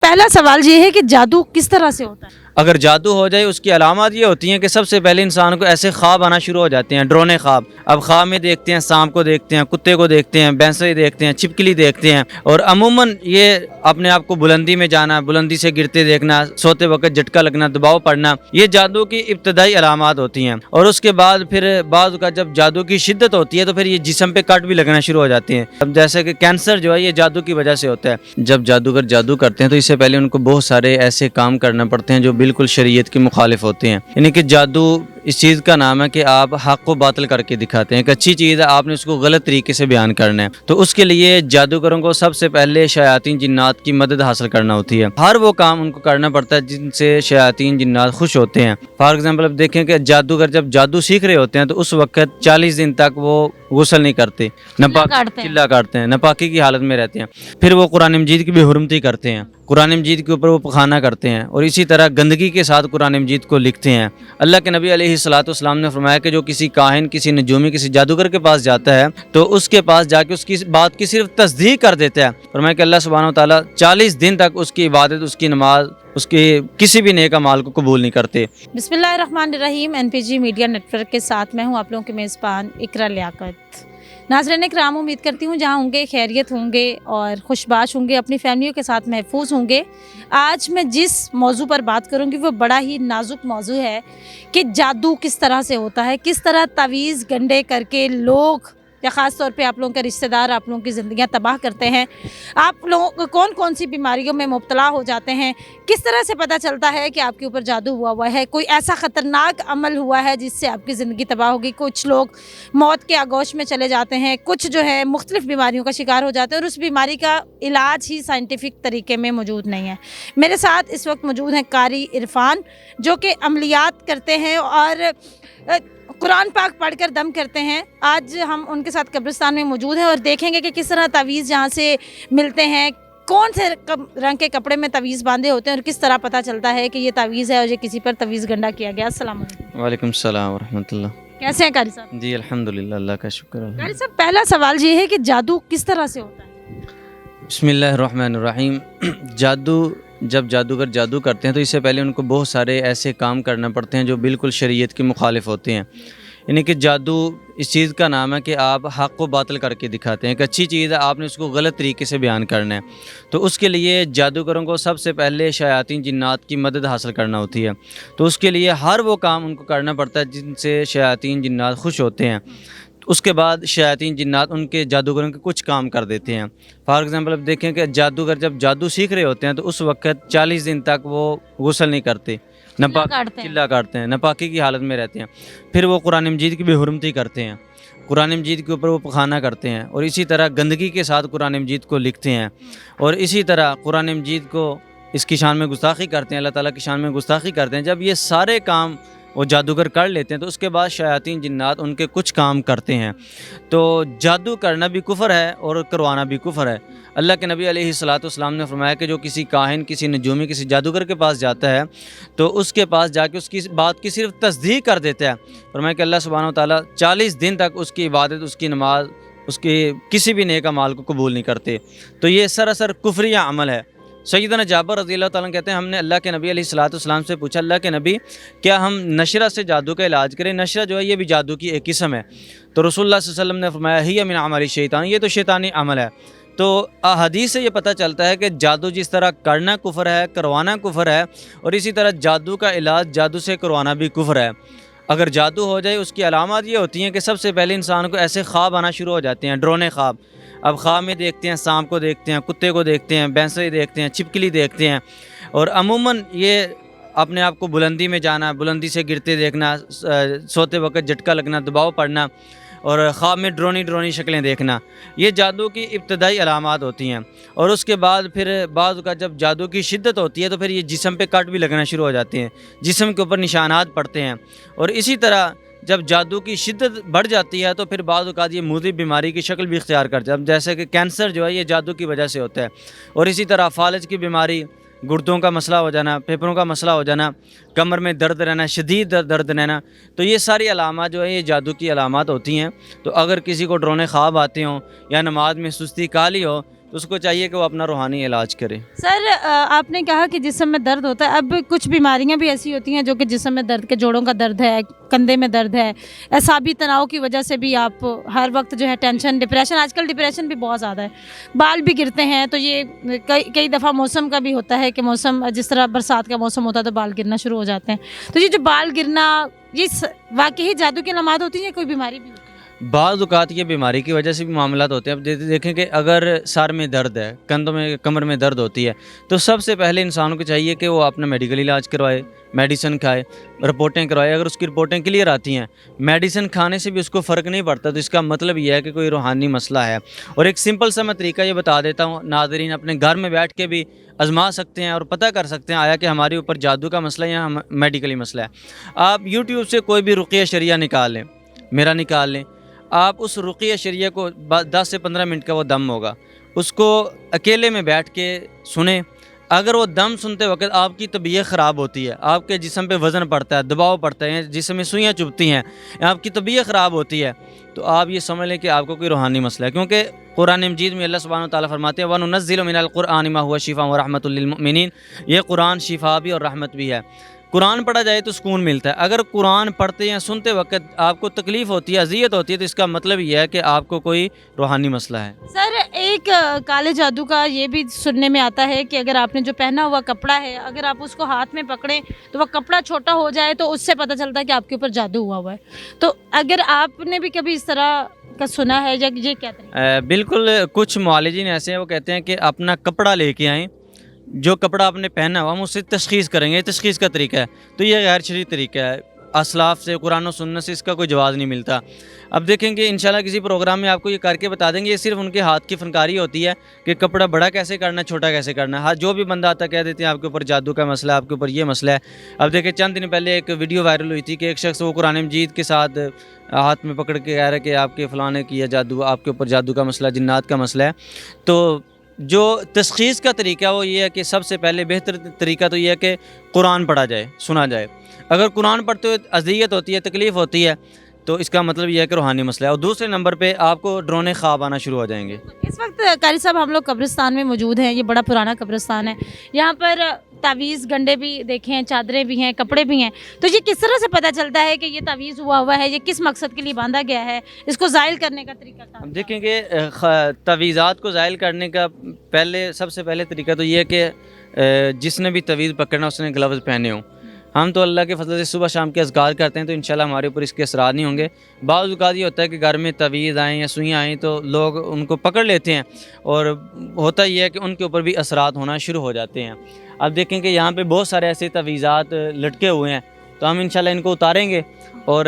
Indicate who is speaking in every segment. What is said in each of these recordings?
Speaker 1: پہلا سوال یہ ہے کہ جادو کس طرح سے ہوتا ہے؟
Speaker 2: اگر جادو ہو جائے اس کی علامات یہ ہوتی ہیں کہ سب سے پہلے انسان کو ایسے خواب آنا شروع ہو جاتے ہیں، ڈرونے خواب۔ اب خواب میں دیکھتے ہیں سانپ کو، دیکھتے ہیں کتے کو، دیکھتے ہیں بھینسیں دیکھتے ہیں، چھپکلی دیکھتے ہیں، اور عموماً یہ اپنے آپ کو بلندی میں جانا، بلندی سے گرتے دیکھنا، سوتے وقت جھٹکا لگنا، دباؤ پڑنا، یہ جادو کی ابتدائی علامات ہوتی ہیں۔ اور اس کے بعد پھر بعض کا جب جادو کی شدت ہوتی ہے تو پھر یہ جسم پہ کٹ بھی لگنا شروع ہو جاتے ہیں۔ اب جیسے کہ کینسر جو ہے یہ جادو کی وجہ سے ہوتا ہے۔ جب جادوگر جادو کرتے ہیں تو اس سے پہلے ان کو بہت سارے ایسے کام کرنا پڑتے ہیں جو بالکل شریعت کے مخالف ہوتے ہیں، یعنی کہ جادو اس چیز کا نام ہے کہ آپ حق کو باطل کر کے دکھاتے ہیں۔ ایک اچھی چیز ہے، آپ نے اس کو غلط طریقے سے بیان کرنا ہے، تو اس کے لیے جادوگروں کو سب سے پہلے شیاطین جنات کی مدد حاصل کرنا ہوتی ہے۔ ہر وہ کام ان کو کرنا پڑتا ہے جن سے شیاطین جنات خوش ہوتے ہیں۔ فار ایگزامپل اب دیکھیں کہ جادوگر جب جادو سیکھ رہے ہوتے ہیں تو اس وقت 40 دن تک وہ غسل نہیں کرتے، چلا کاٹتے ہیں، ناپاکی کی حالت میں رہتے ہیں۔ پھر وہ قرآن مجید کی بے حرمتی کرتے ہیں، قرآن مجید کے اوپر وہ پخانہ کرتے ہیں، اور اسی طرح گندگی کے ساتھ قرآن مجید کو لکھتے ہیں۔ اللہ کے نبی علیہ الصلوۃ والسلام نے فرمایا کہ جو کسی کاہن، کسی نجومی، کسی جادوگر کے پاس جاتا ہے تو اس کے پاس جا کے اس کی بات کی صرف تصدیق کر دیتا ہے، فرمایا کہ اللہ سبحانہ و تعالیٰ 40 دن تک اس کی عبادت، اس کی نماز، اس کے کسی بھی نیک اعمال کو قبول نہیں کرتے۔
Speaker 1: بسم اللہ الرحمن الرحیم۔ NPG میڈیا نیٹ ورک کے ساتھ میں ہوں آپ لوگوں کی میزبان اقرا لیاقت۔ ناظرین کرام، امید کرتی ہوں جہاں ہوں گے خیریت ہوں گے اور خوشباش ہوں گے، اپنی فیملیوں کے ساتھ محفوظ ہوں گے۔ آج میں جس موضوع پر بات کروں گی وہ بڑا ہی نازک موضوع ہے کہ جادو کس طرح سے ہوتا ہے، کس طرح تعویذ گنڈے کر کے لوگ یا خاص طور پہ آپ لوگوں کے رشتہ دار آپ لوگوں کی زندگیاں تباہ کرتے ہیں، آپ لوگوں کو کون کون سی بیماریوں میں مبتلا ہو جاتے ہیں، کس طرح سے پتہ چلتا ہے کہ آپ کے اوپر جادو ہوا ہے، کوئی ایسا خطرناک عمل ہوا ہے جس سے آپ کی زندگی تباہ ہوگی، کچھ لوگ موت کے آغوش میں چلے جاتے ہیں، کچھ جو ہے مختلف بیماریوں کا شکار ہو جاتے ہیں اور اس بیماری کا علاج ہی سائنٹیفک طریقے میں موجود نہیں ہے۔ میرے ساتھ اس وقت موجود ہیں قاری عرفان جو کہ عملیات کرتے ہیں اور قرآن پاک پڑھ کر دم کرتے ہیں۔ آج ہم ان کے ساتھ قبرستان میں موجود ہیں اور دیکھیں گے کہ کس طرح تعویذ یہاں سے ملتے ہیں، کون سے رنگ کے کپڑے میں تعویذ باندھے ہوتے ہیں اور کس طرح پتہ چلتا ہے کہ یہ تعویذ ہے اور یہ کسی پر تعویذ گنڈا کیا گیا۔ السلام علیکم۔
Speaker 2: وعلیکم السلام ورحمۃ اللہ۔
Speaker 1: کیسے ہیں قاری صاحب؟
Speaker 2: جی الحمدللہ، اللہ کا شکر ہے۔
Speaker 1: قاری صاحب، پہلا سوال یہ ہے کہ جادو کس طرح سے ہوتا ہے؟
Speaker 2: بسم اللہ الرحمن الرحیم۔ جب جادوگر جادو کرتے ہیں تو اس سے پہلے ان کو بہت سارے ایسے کام کرنا پڑتے ہیں جو بالکل شریعت کے مخالف ہوتے ہیں، یعنی کہ جادو اس چیز کا نام ہے کہ آپ حق کو باطل کر کے دکھاتے ہیں۔ ایک اچھی چیز ہے، آپ نے اس کو غلط طریقے سے بیان کرنا ہے، تو اس کے لیے جادوگروں کو سب سے پہلے شیاطین جنات کی مدد حاصل کرنا ہوتی ہے، تو اس کے لیے ہر وہ کام ان کو کرنا پڑتا ہے جن سے شیاطین جنات خوش ہوتے ہیں۔ اس کے بعد شیاطین جنات ان کے جادوگروں کے کچھ کام کر دیتے ہیں۔ فار ایگزامپل اب دیکھیں کہ جادوگر جب جادو سیکھ رہے ہوتے ہیں تو اس وقت 40 دن تک وہ غسل نہیں کرتے، چلا کاٹتے ہیں، ناپاکی کی حالت میں رہتے ہیں۔ پھر وہ قرآن مجید کی بے حرمتی کرتے ہیں، قرآن مجید کے اوپر وہ پخانہ کرتے ہیں، اور اسی طرح گندگی کے ساتھ قرآن مجید کو لکھتے ہیں، اور اسی طرح قرآن مجید کو اس کی شان میں گستاخی کرتے ہیں، اللہ تعالیٰ کی شان میں گستاخی کرتے ہیں۔ جب یہ سارے کام وہ جادوگر کر لیتے ہیں تو اس کے بعد شیاطین جنات ان کے کچھ کام کرتے ہیں۔ تو جادو کرنا بھی کفر ہے اور کروانا بھی کفر ہے۔ اللہ کے نبی علیہ الصلوۃ والسلام نے فرمایا کہ جو کسی کاہن، کسی نجومی، کسی جادوگر کے پاس جاتا ہے تو اس کے پاس جا کے اس کی بات کی صرف تصدیق کر دیتا ہے، فرمایا کہ اللہ سبحانہ و تعالیٰ 40 دن تک اس کی عبادت، اس کی نماز، اس کے کسی بھی نیک اعمال کو قبول نہیں کرتے۔ تو یہ سراسر کفریہ عمل ہے۔ سیدنا جابر رضی اللہ تعالیٰ کہتے ہیں ہم نے اللہ کے نبی علیہ الصلوۃ والسلام سے پوچھا، اللہ کے نبی کیا ہم نشرہ سے جادو کا علاج کریں؟ نشرہ جو ہے یہ بھی جادو کی ایک قسم ہے، تو رسول اللہ صلی اللہ علیہ وسلم نے فرمایا ہی من عمل الشیطان، یہ تو شیطانی عمل ہے۔ تو حدیث سے یہ پتہ چلتا ہے کہ جادو جس طرح کرنا کفر ہے، کروانا کفر ہے، اور اسی طرح جادو کا علاج جادو سے کروانا بھی کفر ہے۔ اگر جادو ہو جائے اس کی علامات یہ ہوتی ہیں کہ سب سے پہلے انسان کو ایسے خواب آنا شروع ہو جاتے ہیں، ڈرونے خواب۔ اب خواب میں دیکھتے ہیں سانپ کو، دیکھتے ہیں کتے کو، دیکھتے ہیں بھینسیں دیکھتے ہیں، چھپکلی دیکھتے ہیں، اور عموماً یہ اپنے آپ کو بلندی میں جانا، بلندی سے گرتے دیکھنا، سوتے وقت جھٹکا لگنا، دباؤ پڑنا، اور خواب میں ڈرونی شکلیں دیکھنا، یہ جادو کی ابتدائی علامات ہوتی ہیں۔ اور اس کے بعد پھر بعض کا جب جادو کی شدت ہوتی ہے تو پھر یہ جسم پہ کٹ بھی لگنا شروع ہو جاتے ہیں، جسم کے اوپر نشانات پڑتے ہیں، اور اسی طرح جب جادو کی شدت بڑھ جاتی ہے تو پھر بعض اوقات یہ مضر بیماری کی شکل بھی اختیار کرتا ہے، جیسے کہ کینسر جو ہے یہ جادو کی وجہ سے ہوتا ہے، اور اسی طرح فالج کی بیماری، گردوں کا مسئلہ ہو جانا، پھیپھڑوں کا مسئلہ ہو جانا، کمر میں درد رہنا، شدید درد رہنا، تو یہ ساری علامات جو ہے یہ جادو کی علامات ہوتی ہیں۔ تو اگر کسی کو ڈرونے خواب آتے ہوں یا نماز میں سستی کالی ہو تو اس کو چاہیے کہ وہ اپنا روحانی علاج کرے۔
Speaker 1: سر آپ نے کہا کہ جسم میں درد ہوتا ہے، اب کچھ بیماریاں بھی ایسی ہوتی ہیں جو کہ جسم میں درد کے جوڑوں کا درد ہے، کندھے میں درد ہے، اعصابی تناؤ کی وجہ سے بھی آپ ہر وقت جو ہے ٹینشن، ڈپریشن، آج کل ڈپریشن بھی بہت زیادہ ہے، بال بھی گرتے ہیں، تو یہ کئی دفعہ موسم کا بھی ہوتا ہے کہ موسم جس طرح برسات کا موسم ہوتا ہے تو بال گرنا شروع ہو جاتے ہیں، تو یہ جو بال گرنا یہ واقعی جادو کی علامات ہوتی ہیں یا کوئی بیماری بھی ہوتی ہے؟
Speaker 2: بعض اوقات یہ بیماری کی وجہ سے بھی معاملات ہوتے ہیں۔ اب دیکھیں کہ اگر سر میں درد ہے، کندھوں میں، کمر میں درد ہوتی ہے، تو سب سے پہلے انسانوں کو چاہیے کہ وہ اپنا میڈیکل علاج کروائے، میڈیسن کھائے، رپورٹیں کروائے۔ اگر اس کی رپورٹیں کلیئر آتی ہیں، میڈیسن کھانے سے بھی اس کو فرق نہیں پڑتا، تو اس کا مطلب یہ ہے کہ کوئی روحانی مسئلہ ہے۔ اور ایک سمپل سا میں طریقہ یہ بتا دیتا ہوں، ناظرین اپنے گھر میں بیٹھ کے بھی آزما سکتے ہیں اور پتہ کر سکتے ہیں آیا کہ ہمارے اوپر جادو کا مسئلہ ہے یا میڈیکلی مسئلہ ہے۔ آپ یوٹیوب سے کوئی بھی رقیہ شریعہ نکال لیں، میرا نکال لیں، آپ اس رقیہ شریعہ کو 10 سے 15 منٹ کا وہ دم ہوگا، اس کو اکیلے میں بیٹھ کے سنیں۔ اگر وہ دم سنتے وقت آپ کی طبیعت خراب ہوتی ہے، آپ کے جسم پہ وزن پڑتا ہے، دباؤ پڑتا ہے، جسم میں سوئیاں چبھتی ہیں، آپ کی طبیعت خراب ہوتی ہے، تو آپ یہ سمجھ لیں کہ آپ کو کوئی روحانی مسئلہ ہے، کیونکہ قرآن مجید میں اللہ سبحانہ وتعالیٰ فرماتے ہیں وَنُنَزِّلُ مِنَ الْقُرْآنِ مَا هُوَ شِفَاءٌ وَرَحْمَةٌ لِّلْمُؤْمِنِينَ، یہ قرآن شفا بھی اور رحمت بھی ہے۔ قرآن پڑھا جائے تو سکون ملتا ہے۔ اگر قرآن پڑھتے یا سنتے وقت آپ کو تکلیف ہوتی ہے، اذیت ہوتی ہے، تو اس کا مطلب یہ ہے کہ آپ کو کوئی روحانی مسئلہ ہے۔
Speaker 1: سر ایک کالے جادو کا یہ بھی سننے میں آتا ہے کہ اگر آپ نے جو پہنا ہوا کپڑا ہے، اگر آپ اس کو ہاتھ میں پکڑیں تو وہ کپڑا چھوٹا ہو جائے تو اس سے پتہ چلتا ہے کہ آپ کے اوپر جادو ہوا ہے، تو اگر آپ نے بھی کبھی اس طرح کا سنا ہے یا یہ کیا طریقہ؟
Speaker 2: بالکل، کچھ معالجین ایسے ہیں وہ کہتے ہیں کہ اپنا کپڑا لے کے آئیں، جو کپڑا آپ نے پہنا ہوا ہم اس سے تشخیص کریں گے، یہ تشخیص کا طریقہ ہے، تو یہ غیر شرعی طریقہ ہے، اسلاف سے، قرآن و سنت سے اس کا کوئی جواز نہیں ملتا۔ اب دیکھیں کہ انشاءاللہ کسی پروگرام میں آپ کو یہ کر کے بتا دیں گے، یہ صرف ان کے ہاتھ کی فنکاری ہوتی ہے کہ کپڑا بڑا کیسے کرنا ہے، چھوٹا کیسے کرنا ہے۔ ہاں، جو بھی بندہ آتا ہے کہہ دیتے ہیں آپ کے اوپر جادو کا مسئلہ ہے، آپ کے اوپر یہ مسئلہ ہے۔ اب دیکھیں چند دن پہلے ایک ویڈیو وائرل ہوئی تھی کہ ایک شخص وہ قرآن مجید کے ساتھ ہاتھ میں پکڑ کے کہہ رہا ہے کہ آپ کے فلاں نے کیا جادو، آپ کے اوپر جادو کا مسئلہ، جنات کا مسئلہ ہے۔ تو جو تشخیص کا طریقہ وہ یہ ہے کہ سب سے پہلے بہتر طریقہ تو یہ ہے کہ قرآن پڑھا جائے، سنا جائے۔ اگر قرآن پڑھتے ہوئے اذیت ہوتی ہے، تکلیف ہوتی ہے، تو اس کا مطلب یہ ہے کہ روحانی مسئلہ ہے۔ اور دوسرے نمبر پہ آپ کو ڈرونے خواب آنا شروع ہو جائیں گے۔
Speaker 1: اس وقت قاری صاحب ہم لوگ قبرستان میں موجود ہیں، یہ بڑا پرانا قبرستان ہے، یہاں پر تعویذ گنڈے بھی دیکھے ہیں، چادریں بھی ہیں، کپڑے بھی ہیں، تو یہ کس طرح سے پتہ چلتا ہے کہ یہ تعویذ ہوا ہے، یہ کس مقصد کے لیے باندھا گیا ہے، اس کو زائل کرنے کا طریقہ کیا؟
Speaker 2: ہم دیکھیں کہ تعویذات کو زائل کرنے کا سب سے پہلے طریقہ تو یہ ہے کہ جس نے بھی تعویذ پکڑنا اس نے گلوز پہنے ہوں۔ ہم تو اللہ کے فضل سے صبح شام کے اذکار کرتے ہیں، تو انشاءاللہ ہمارے اوپر اس کے اثرات نہیں ہوں گے۔ بعض اوقات یہ ہوتا ہے کہ گھر میں تعویذ آئیں یا سوئیاں آئیں تو لوگ ان کو پکڑ لیتے ہیں، اور ہوتا یہ ہے کہ ان کے اوپر بھی اثرات ہونا شروع ہو جاتے ہیں۔ اب دیکھیں کہ یہاں پہ بہت سارے ایسے تعویذات لٹکے ہوئے ہیں، تو ہم انشاءاللہ ان کو اتاریں گے اور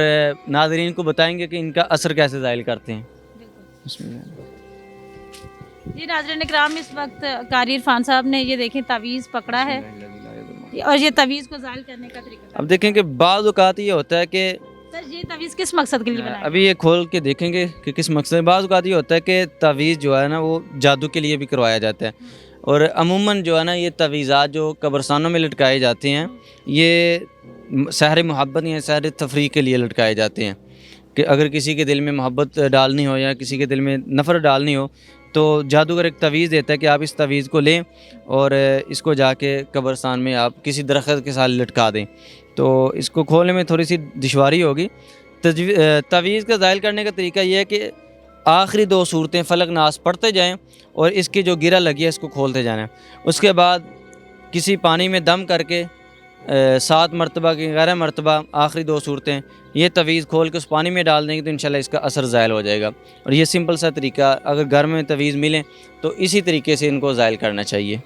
Speaker 2: ناظرین کو بتائیں گے کہ ان کا اثر کیسے زائل کرتے ہیں۔ بسم اللہ۔
Speaker 1: جی ناظرین اکرام، اس وقت قاری عرفان صاحب نے یہ دیکھیں تعویذ پکڑا ہے اور یہ تعویذ کو زائل کرنے کا طریقہ۔
Speaker 2: اب دیکھیں کہ بعض اوقات یہ ہوتا ہے کہ
Speaker 1: سر یہ تعویذ کس مقصد کے لیے بنایا؟
Speaker 2: ابھی یہ کھول کے دیکھیں گے کہ کس مقصد ہے۔ بعض اوقات یہ ہوتا ہے کہ تعویذ جو ہے نا وہ جادو کے لیے بھی کروایا جاتا ہے، اور عموماً جو ہے نا یہ تعویذات جو قبرستانوں میں لٹکائے جاتے ہیں یہ سحر محبت یا سحر تفریح کے لیے لٹکائے جاتے ہیں، کہ اگر کسی کے دل میں محبت ڈالنی ہو یا کسی کے دل میں نفرت ڈالنی ہو تو جادوگر ایک تعویذ دیتا ہے کہ آپ اس تعویذ کو لیں اور اس کو جا کے قبرستان میں آپ کسی درخت کے ساتھ لٹکا دیں، تو اس کو کھولنے میں تھوڑی سی دشواری ہوگی۔ تعویذ کا زائل کرنے کا طریقہ یہ ہے کہ آخری 2 صورتیں فلق ناس پڑھتے جائیں اور اس کی جو گرہ لگی ہے اس کو کھولتے جانا ہے۔ اس کے بعد کسی پانی میں دم کر کے 7 مرتبہ کی 11 مرتبہ آخری 2 صورتیں یہ تعویذ کھول کے اس پانی میں ڈال دیں گے تو انشاءاللہ اس کا اثر زائل ہو جائے گا۔ اور یہ سمپل سا طریقہ، اگر گھر میں تعویذ ملیں تو اسی طریقے سے ان کو زائل کرنا چاہیے۔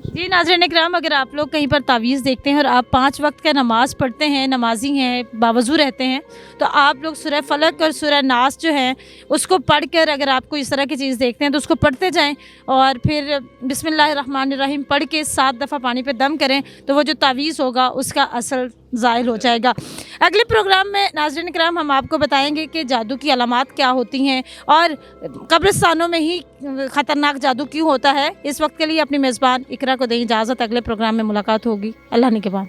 Speaker 1: جی ناظرین اکرام، اگر آپ لوگ کہیں پر تعویذ دیکھتے ہیں اور آپ 5 وقت کا نماز پڑھتے ہیں، نمازی ہیں، باوضو رہتے ہیں، تو آپ لوگ سورہ فلق اور سورہ ناس جو ہیں اس کو پڑھ کر اگر آپ کو اس طرح کی چیز دیکھتے ہیں تو اس کو پڑھتے جائیں، اور پھر بسم اللہ الرحمن الرحیم پڑھ کے 7 دفعہ پانی پہ دم کریں تو وہ جو تعویذ ہوگا اس کا اثر ظاہر ہو جائے گا۔ اگلے پروگرام میں ناظرین اکرام ہم آپ کو بتائیں گے کہ جادو کی علامات کیا ہوتی ہیں اور قبرستانوں میں ہی خطرناک جادو کیوں ہوتا ہے۔ اس وقت کے لیے اپنی میزبان اقرا کو دیں اجازت، اگلے پروگرام میں ملاقات ہوگی۔ اللہ نگہبان۔